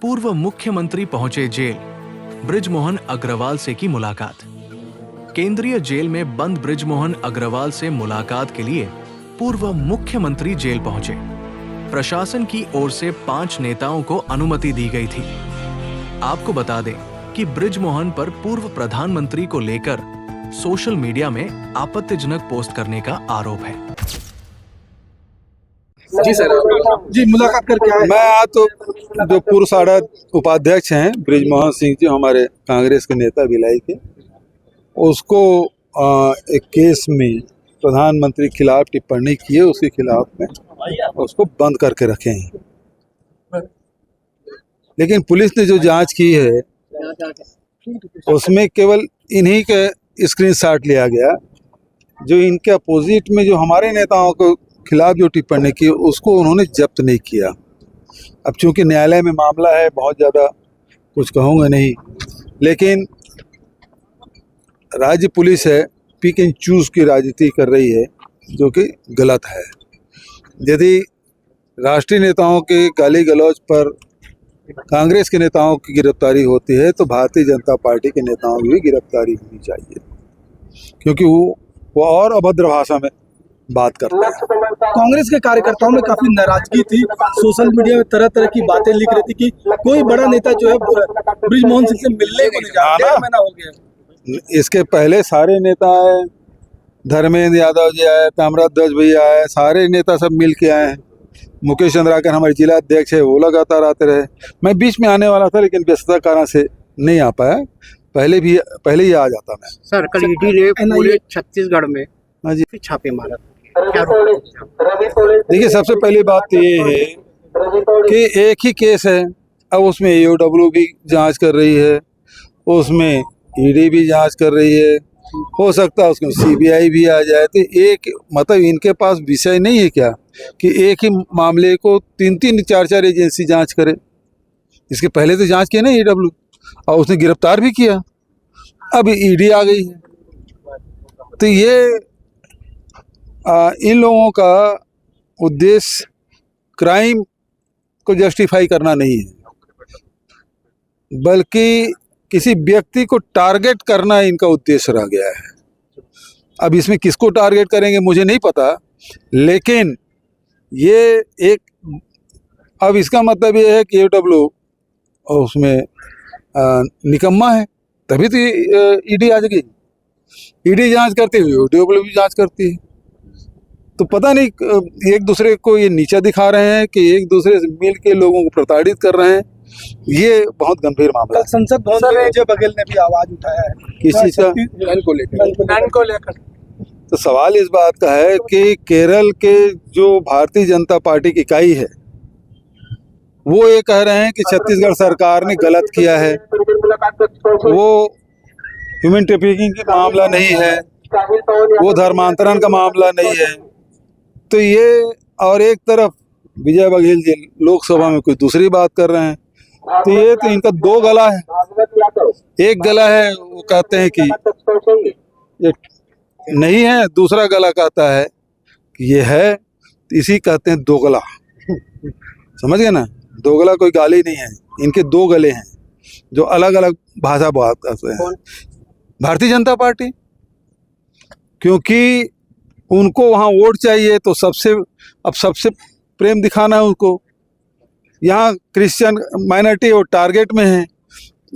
पूर्व मुख्यमंत्री पहुंचे जेल, बृजमोहन अग्रवाल से की मुलाकात। केंद्रीय जेल में बंद बृजमोहन अग्रवाल से मुलाकात के लिए पूर्व मुख्यमंत्री जेल पहुंचे। प्रशासन की ओर से 5 नेताओं को अनुमति दी गई थी। आपको बता दें कि बृजमोहन पर पूर्व प्रधानमंत्री को लेकर सोशल मीडिया में आपत्तिजनक पोस्ट करने का आरोप है। जी सर, जी मुलाकात करके आए। मैं आज तो जो पूर्व साड़ा उपाध्यक्ष हैं बृजमोहन सिंह जी, हमारे कांग्रेस के नेता भिलाई के, उसको एक केस में प्रधानमंत्री के खिलाफ टिप्पणी की है, उसके खिलाफ में उसको बंद करके रखे हैं। लेकिन पुलिस ने जो जांच की है उसमें केवल इन्हीं के स्क्रीनशॉट लिया गया, जो इनके अपोजिट में जो हमारे नेताओं को खिलाफ जो टिप्पणी की उसको उन्होंने जब्त नहीं किया। अब चूंकि न्यायालय में मामला है, बहुत ज़्यादा कुछ कहूँगा नहीं, लेकिन राज्य पुलिस है पिक एंड चूज की राजनीति कर रही है, जो कि गलत है। यदि राष्ट्रीय नेताओं के गाली गलौज पर कांग्रेस के नेताओं की गिरफ्तारी होती है तो भारतीय जनता पार्टी के नेताओं की भी गिरफ्तारी होनी चाहिए, क्योंकि वो और अभद्र भाषा में बात करते हैं। कांग्रेस के कार्यकर्ताओं में काफी नाराजगी थी, सोशल मीडिया में तरह तरह की बातें लिख रही थी कि कोई बड़ा नेता जो है बृजमोहन सिंह से मिलने को नहीं जा रहा। 1.5 महीना हो गया। इसके पहले सारे नेता आए, धर्मेंद्र यादव जी आए, ताम्रध्वज भैया आए, सारे नेता सब मिल के आए हैं। मुकेश चंद्राकर हमारे जिला अध्यक्ष है, वो लगातार आते रहे। मैं बीच में आने वाला था लेकिन व्यस्तता कारण से नहीं आ पाया, पहले ही आ जाता मैं। सर, कल ईडी ने पूरे छत्तीसगढ़ में छापे मारा। देखिए, सबसे पहली बात तो ये है कि एक ही केस है, अब उसमें AOW भी जांच कर रही है, उसमें ED भी जांच कर रही है, हो सकता है उसमें CBI भी आ जाए। तो एक मतलब इनके पास विषय नहीं है क्या कि एक ही मामले को 3-3 4-4 एजेंसी जांच करे। इसके पहले तो जांच किया ना AOW, और उसने गिरफ्तार भी किया, अब ED आ गई है। तो ये इन लोगों का उद्देश्य क्राइम को जस्टिफाई करना नहीं है, बल्कि किसी व्यक्ति को टारगेट करना इनका उद्देश्य रह गया है। अब इसमें किसको टारगेट करेंगे मुझे नहीं पता, लेकिन ये एक, अब इसका मतलब ये है कि AOW उसमें निकम्मा है, तभी तो ED आ जाएगी। ED जांच करती है, AOW भी जांच करती है। तो पता नहीं एक दूसरे को ये नीचा दिखा रहे हैं कि एक दूसरे से मिल के लोगों को प्रताड़ित कर रहे हैं। ये बहुत गंभीर मामला है। संसद भवन में अजय बघेल ने भी आवाज उठाया है किस चीज का, नैन को लेकर। तो सवाल इस बात का है कि केरल के जो भारतीय जनता पार्टी की इकाई है वो ये कह रहे हैं कि छत्तीसगढ़ सरकार ने गलत किया है, वो ह्यूमन ट्रैफिकिंग की मामला नहीं है, वो धर्मांतरण का मामला नहीं है। तो ये, और एक तरफ विजय बघेल जी लोकसभा में कोई दूसरी बात कर रहे हैं। तो ये तो इनका 2 गला है। एक गला है वो कहते हैं कि ये नहीं है, दूसरा गला कहता है कि ये है, तो इसी कहते हैं 2 गला। समझ गए ना, 2 गला कोई गाली नहीं है, इनके 2 गले हैं जो अलग अलग भाषा बात करते हैं। भारतीय जनता पार्टी, क्योंकि उनको वहाँ वोट चाहिए तो सबसे प्रेम दिखाना है उनको। यहाँ क्रिश्चियन माइनॉरिटी और टारगेट में है,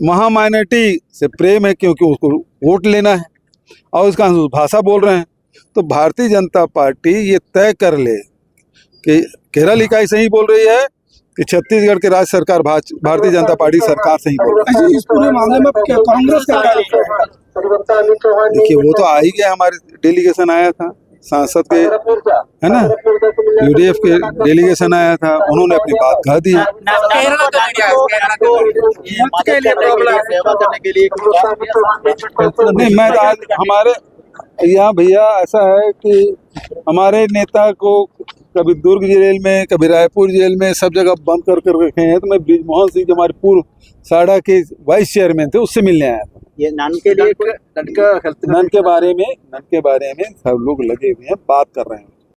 वहाँ माइनॉरिटी से प्रेम है क्योंकि उसको वोट लेना है और उसका भाषा बोल रहे हैं। तो भारतीय जनता पार्टी ये तय कर ले कि केरल इकाई सही बोल रही है कि छत्तीसगढ़ के राज्य सरकार भारतीय जनता पार्टी सरकार सही बोल रही है। इस पूरे मामले में क्या कांग्रेस का क्या है? देखिए, वो तो आ ही गया, हमारे डेलीगेशन आया था, सांसद के है ना, UDF के डेलीगेशन आया था, उन्होंने अपनी बात कह दी। नहीं, मैं आज हमारे यहाँ भैया ऐसा है कि हमारे नेता को कभी दुर्ग जेल में, कभी रायपुर जेल में, सब जगह बंद कर रखे हैं। तो मैं बृजमोहन सिंह जो हमारे पूर्व साड़ा के वाइस चेयरमैन थे, उससे मिलने आया था। ये नन के लिए नन के बारे में सब लोग लगे हुए हैं, बात कर रहे हैं।